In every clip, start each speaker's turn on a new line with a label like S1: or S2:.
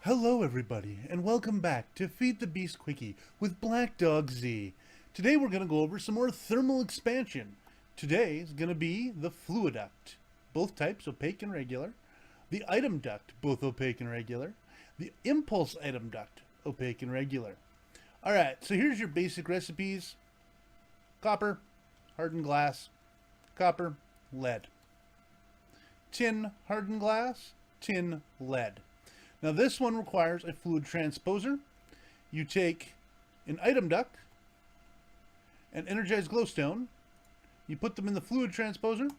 S1: Hello everybody, and welcome back to Feed the Beast Quickie with Black Dog Z. Today we're going to go over some more thermal expansion. Today is going to be the Fluiduct, both types, opaque and regular. The Item Duct, both opaque and regular. The Impulse Item Duct, opaque and regular. Alright, so here's your basic recipes. Copper, hardened glass, copper, lead. Tin, hardened glass, tin, lead. Now this one requires a fluid transposer. You take an item duct, an energized glowstone, you put them in the fluid transposer, and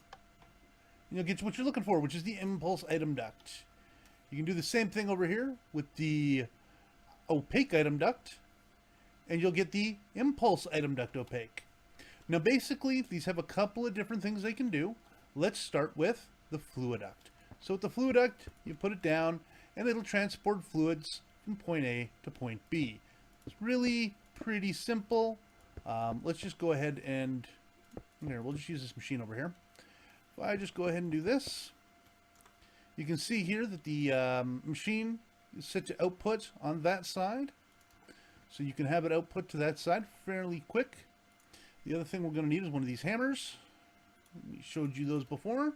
S1: you'll get what you're looking for, which is the impulse item duct. You can do the same thing over here with the opaque item duct, and you'll get the impulse item duct opaque. Now basically, these have a couple of different things they can do. Let's start with the Fluiduct. So with the Fluiduct, you put it down, and it'll transport fluids from point A to point B. It's really pretty simple. Let's just go ahead and, here, we'll just use this machine over here. If I just go ahead and do this, you can see here that the machine is set to output on that side. So you can have it output to that side fairly quick. The other thing we're going to need is one of these hammers. We showed you those before.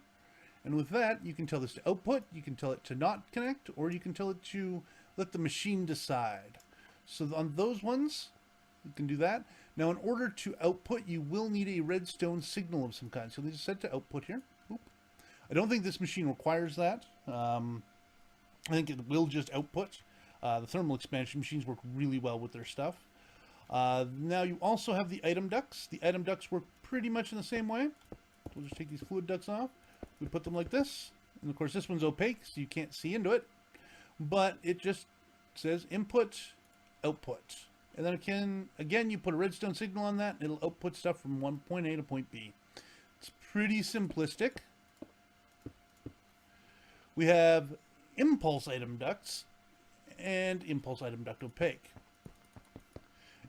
S1: And with that, you can tell this to output, you can tell it to not connect, or you can tell it to let the machine decide. So on those ones, you can do that. Now in order to output, you will need a redstone signal of some kind. So this is set to output here. Oop. I don't think this machine requires that. I think it will just output. The thermal expansion machines work really well with their stuff. Now you also have the item ducts. The item ducts work pretty much in the same way. We'll just take these fluid ducts off. We put them like this, and of course this one's opaque, so you can't see into it, but it just says input, output. And then again, you put a redstone signal on that, and it'll output stuff from point A to point B. It's pretty simplistic. We have impulse item ducts and impulse item duct opaque.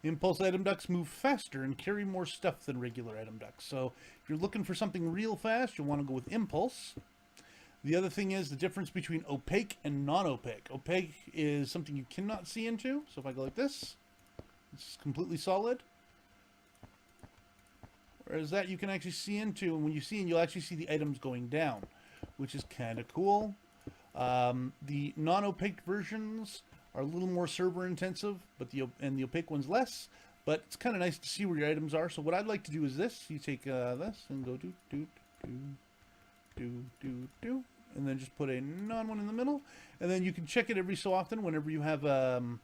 S1: Impulse item ducts move faster and carry more stuff than regular item ducts. So if you're looking for something real fast, you'll want to go with impulse. The other thing is the difference between opaque and non-opaque. Opaque is something you cannot see into. So if I go like this, it's completely solid. Whereas that you can actually see into, and when you see in, you'll actually see the items going down, which is kind of cool. The non-opaque versions are a little more server intensive, but the opaque one's less. But it's kind of nice to see where your items are. So what I'd like to do is this: you take this and go do, and then just put a non one in the middle, and then you can check it every so often. Whenever you have an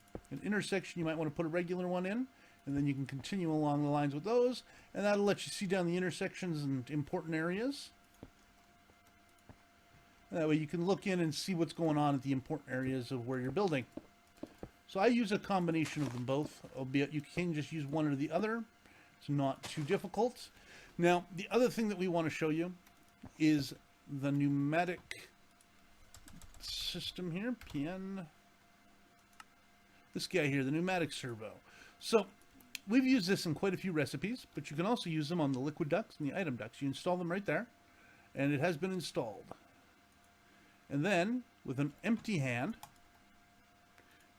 S1: intersection, you might want to put a regular one in, and then you can continue along the lines with those, and that'll let you see down the intersections and important areas. That way you can look in and see what's going on at the important areas of where you're building. So I use a combination of them both, albeit you can just use one or the other. It's not too difficult. Now, the other thing that we want to show you is the pneumatic system here, PN. This guy here, the pneumatic servo. So we've used this in quite a few recipes, but you can also use them on the liquid ducts and the item ducts. You install them right there, and it has been installed. And then, with an empty hand,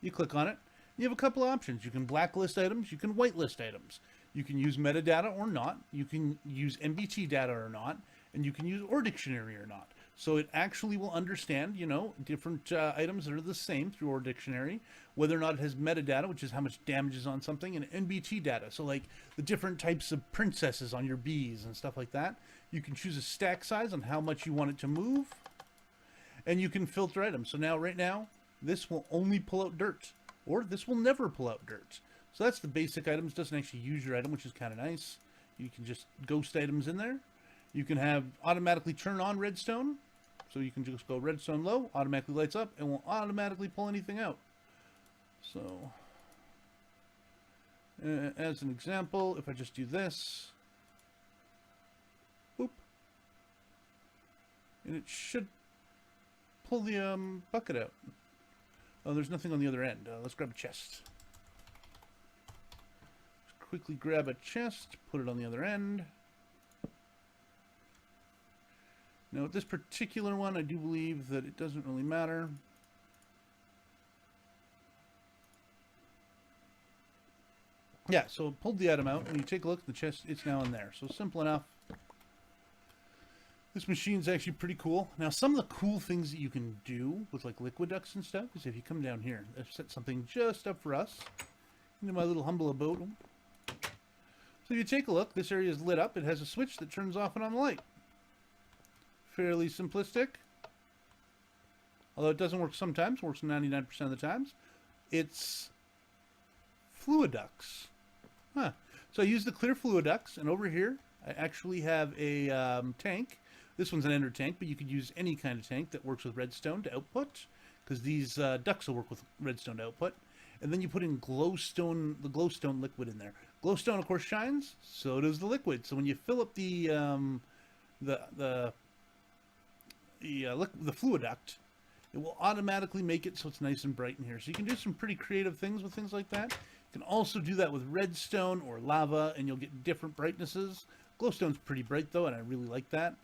S1: you click on it. You have a couple of options. You can blacklist items. You can whitelist items. You can use metadata or not. You can use MBT data or not. And you can use OR dictionary or not. So it actually will understand, you know, different items that are the same through OR dictionary, whether or not it has metadata, which is how much damage is on something, and MBT data. So like the different types of princesses on your bees and stuff like that. You can choose a stack size on how much you want it to move. And you can filter items. So now, right now, this will only pull out dirt, or this will never pull out dirt. So that's the basic items. Doesn't actually use your item, which is kind of nice. You can just ghost items in there. You can have automatically turn on redstone. So you can just go redstone low, automatically lights up, and won't automatically pull anything out. So, as an example, if I just do this, boop, and it should pull the bucket out. Oh, there's nothing on the other end. Let's grab a chest. Just quickly grab a chest, put it on the other end. Now with this particular one, I do believe that it doesn't really matter. Yeah, so pulled the item out. When you take a look at the chest, it's now in there. So simple enough. This machine's actually pretty cool. Now, some of the cool things that you can do with like liquid ducts and stuff is if you come down here, I've set something just up for us into my little humble abode. So if you take a look, this area is lit up. It has a switch that turns off and on the light. Fairly simplistic. Although it doesn't work sometimes, works 99% of the times. It's fluid ducts. Huh. So I use the clear fluid ducts, and over here I actually have a tank. This one's an ender tank, but you could use any kind of tank that works with redstone to output, because these ducts will work with redstone to output. And then you put in the glowstone liquid in there. Glowstone, of course, shines. So does the liquid. So when you fill up the fluid duct, it will automatically make it so it's nice and bright in here. So you can do some pretty creative things with things like that. You can also do that with redstone or lava, and you'll get different brightnesses. Glowstone's pretty bright, though, and I really like that.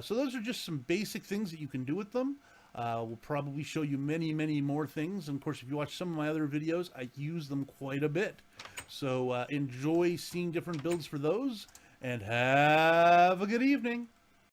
S1: So those are just some basic things that you can do with them. We'll probably show you many, many more things. And, of course, if you watch some of my other videos, I use them quite a bit. So enjoy seeing different builds for those, and have a good evening.